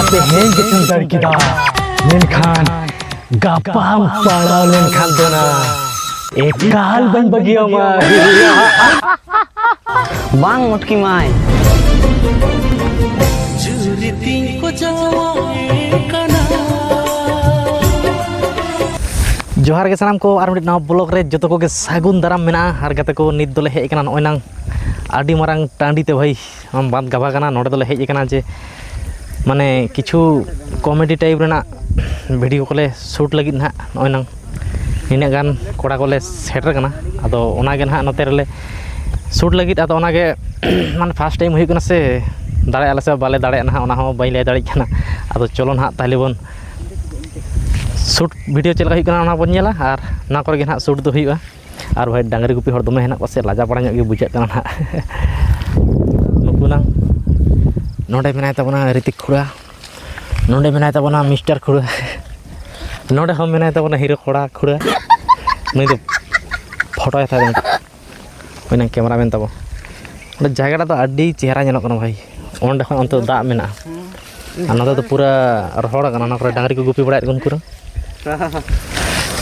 तेहें गिसम दड़किदा मेनखान गापाम पड़ाव लेनखान दोना एकाल बन बगियो मा बांग मोटकी माय जोहार के सानाम को आर मिड नवा ब्लॉग रे जतो को के सागुन दाराम मेना आर गाते को नित दोले हेज कना नय नांग आडी मारांग टांडी ते भाई हम बात गाबा कना नोडे दोले हेज कना जे माने किछु कॉमेडी टाइप रेना वीडियो कोले शूट लगित ना नय नांग निना गान कोड़ा कोले सेटर कना आदो ओना गे ना नोते रेले शूट लगित आदो ओना गे माने फर्स्ट टाइम हुई कना से दाड़े आले से बाले दाड़े ना ओना हो बाई ले दाड़ी कना आदो चलो ना ताले बोन शूट वीडियो चलका हुई कना ओना बोन नेला आर ना करे गे ना शूट दो हुईआ आर भाई डांगरी गुपी हर दमे हेना पासे लाजा पड़ा गे बुझा कना ना नुकुना नोडे मेनाय ताबना ऋतिक खुड़ा नोडे मेनाय ताबना मिस्टर खुड़ा नोडे हम मेनाय ताबना हीरो खुड़ा नई दो फोटो था ओइना कैमरामैन ताबो ओंडे जायगा तो आडी चेहरा नेलो कना भाई ओंडे खन अंत दा मेना आना तो पूरा रहोड़ कना ना करे डांगरी को गुपी बड़ा कोन कुरा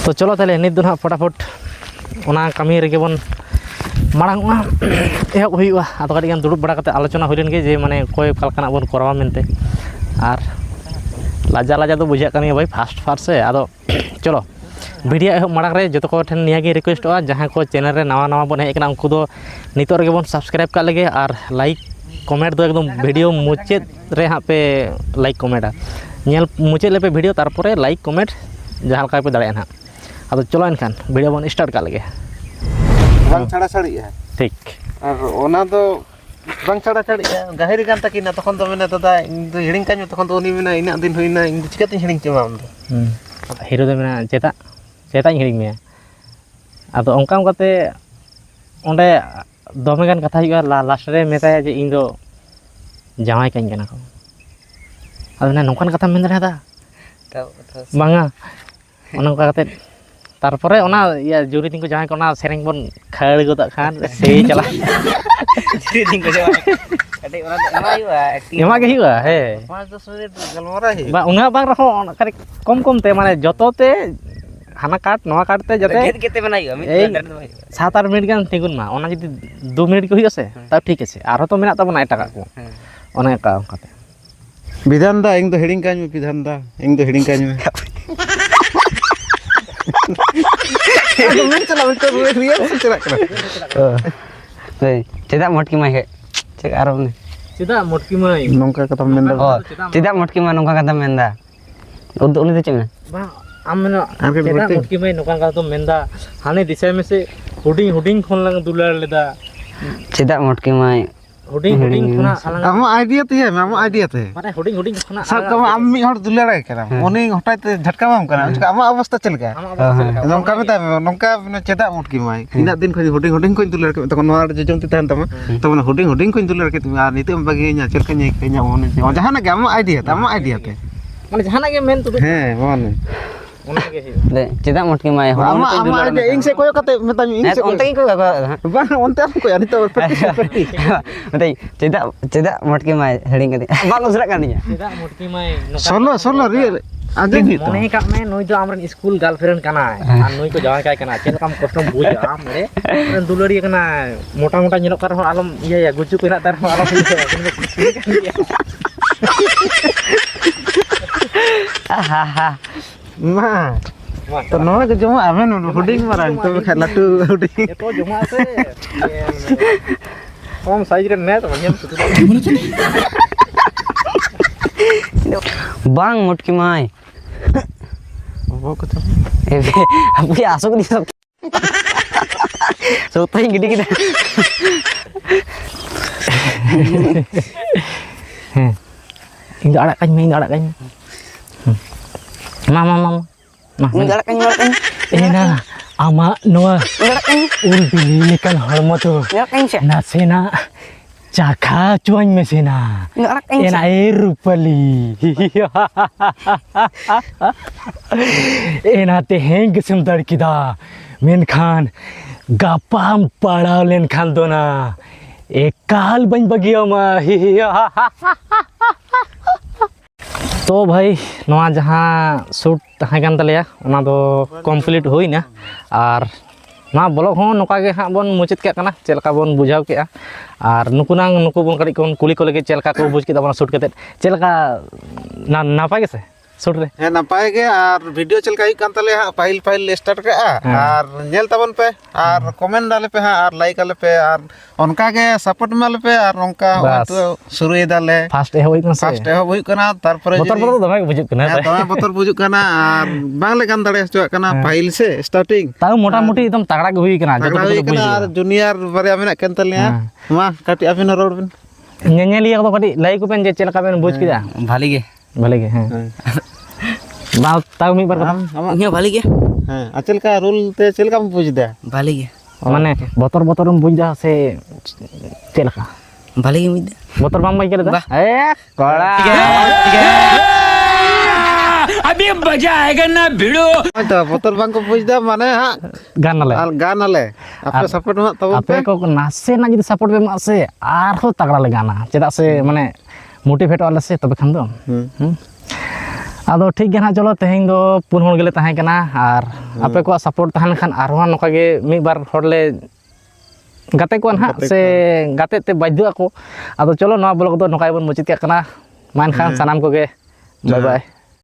तो चलो ताले नित दो ना फटाफट ओना कमी रेगे बन मांग एहब हुआ आदो कटी गान दुड़ुब बड़ा कते आलोचना हुई गे जे माने कोई कालकाना बन करावा मेनते आर लाजा लाजा तो बुझा कनी भाई फास्ट से आदो चलो वीडियो एहब मांग रे जतो को ठेन निया गे रिक्वेस्ट आ जहां को चैनल रे नवा नवा बन हेज कना उनको दो नितो रेगे बन सब्सक्राइब का लगे आर लाइक कमेंट दो एकदम वीडियो मुचाद रे हाँ पे लाइक कमेंटा नेल मुचाद लेपे वीडियो तारपरे लाइक कमेंट जहां का पे दाड़े ना आदो चलो इनखान वीडियो बन स्टार्ट का लगे bang छाड़ा छाड़ी है ठीक और ओना तो bang छाड़ा छाड़ी है गाहिर गान तकिना तखन तो मेना दादा इन तो हिडिंग काኝ तखन तो उनी मेना इना दिन होइना इन चिकाते हिडिंग चमा हम तो हीरो दो मेना चेता हिडिंग में आदो ओंका ओंकाते ओंडे दमे गान कथा हुआ लास्ट रे मेताया जे इन दो जावाई काኝ कना को आदो ना नोंकान कथा मेन रे दा बांगा ओना ओंका कते तारपरे ओना या जुरी दिन को जहां को ना सेरेंग बन खड़ गोदा खान से चला जुरी दिन को जाय कटे ओना एमा एक्टिंग एमा गे हुआ हे 5-10 मिनट गलमरा है बा उना बांग रहो करे कम कम ते माने जतो ते हाना काट नवा काटते जते गेट केते बनाइयो मित 7-8 मिनट गान तिगुन मा ओना जदि 2 मिनट को हुइसे तब ठीक है आरो तो मेना तबना एटाका को ओना का ओंकाते विधान दा इंग तो हिडिंग काኝ में विधान दा इंग तो हिडिंग काኝ में चला तो रियल चला ए चेदा मोटकी माय हे चेक आरो ने चेदा मोटकी माय नोंका कथा मेंदा चेदा मोटकी माय नोंका कथा मेंदा उनी दे चेमे बा आम मेना चेदा मोटकी माय नोंका का तो मेंदा हाने दिशा में से हुडिंग खोन लंग दुलार लेदा चेदा मोटकी माय हुडिंग खोना अलंग आम आइडिया ते है आम आइडिया ते माने हुडिंग खोना सब कम आम मी हर दुलार करा उनी हटाय ते झटका माम करा उसका आम अवस्था चलका नोंका में ता नोंका चेदा मोटकी माय इना दिन खनि हुडिंग को दुलार के तखन नोआ जे जंती तहन तमा तब हुडिंग को दुलार के तुम आ निते बागे nya चलका nya कenya मोने जहां ना आम आइडिया ते माने जहां ना गे मेन तो हे माने ओना गे दे चेदा मोटकी माय आम आइडिया इंग से कोयो कते मेता इंग से ओंते को बा ओंते को यानी तो मते चेदा मोटकी माय हेडिंग कते बा उसरा कानिया चेदा मोटकी माय सोलो रियल आगे मोने का में नोई तो आमरन स्कूल गर्लफ्रेंड कना आ नोई को जावा काय कना चेल काम कष्टम बुझ आम रे दुलड़ी कना मोटा मोटा निलो कर आलम ये गुजु को ना तार आलम आहा मा तो नोना के जमा आमेन हुडिंग मारांग तो खा लाटू हुडिंग तो जमा से कम साइज रे ने तो बांग मोटकी माय वो कथा ए अपनी आसो को दिस सोता ही गिडी गिडी ing ada kañ mama enggak kan ena ama noa ul bili kan hormo tu enggak kan sih nasena caka cuan mesena enggak kan ena rupali ena teheng gesem darkida menkan gapam padaw len kan dona ekal bany bagyo ma तो भाई नवा जहाँ shoot तहां तलेया ओना दो complete हुईना और ना blog हो नोका गे हाँ बन मुचाद के कना चेलका बन बुझाव के और नुकु बन कड़ी कोन कुली को लगे चेलका को बुझ के दबना शूट के चेलका ना नापाय के से शूट रे है नपाय के और वीडियो चलका हुई कान तले हाँ फाइल स्टार्ट के और नेल तबन पे और कमेंट डाले पे हाँ और लाइक आले पे और उनका के सपोर्ट माले पे और उनका तो शुरू दाले फास्ट एहो इतना से फास्ट एहो हुई कना तारपरे बतर बतर दमे बुझुक कना दमे बतर बुझुक कना और बांग लेकान दाड़े हचुआ कना फाइल से स्टार्टिंग ताऊ मोटा मोटी एकदम तगड़ा के हुई कना तगड़ा हुई कना और जूनियर बारे मेना केन तले मा काटी अबिन रोड बिन नेनेलिया को कड़ी लाई को पेन जे चेलका बेन बुझ किदा भाली के हां बा ताऊ मी बार इया भाली के हां अचल का रूल ते चलका में बुझ दे भाली के माने बतर बुझदा से चेलका भाली के मिद बतर बाम बाई करे ए कोड़ा अभी मजा आएगा ना भिड़ो तो बतर बांग को बुझ दे माने हां गान आले आपे सपोर्ट मा तब आपे को नासे ना जदि सपोर्ट पे मा से आर हो तगड़ा ले गाना चेदा से माने मोटिवेट वाला से तबे खान दो आदो ठीक गे ना चलो तेहें दो पुन होड़ गेले ताहे कना और आपे को सपोर्ट तहन खान आरो नका गे मी बार होड़ले गाते को ना से गाते ते बाध्य को आदो चलो नवा ब्लॉग दो नकाय बन मुचित के कना मान खान सनाम को गे बाय बाय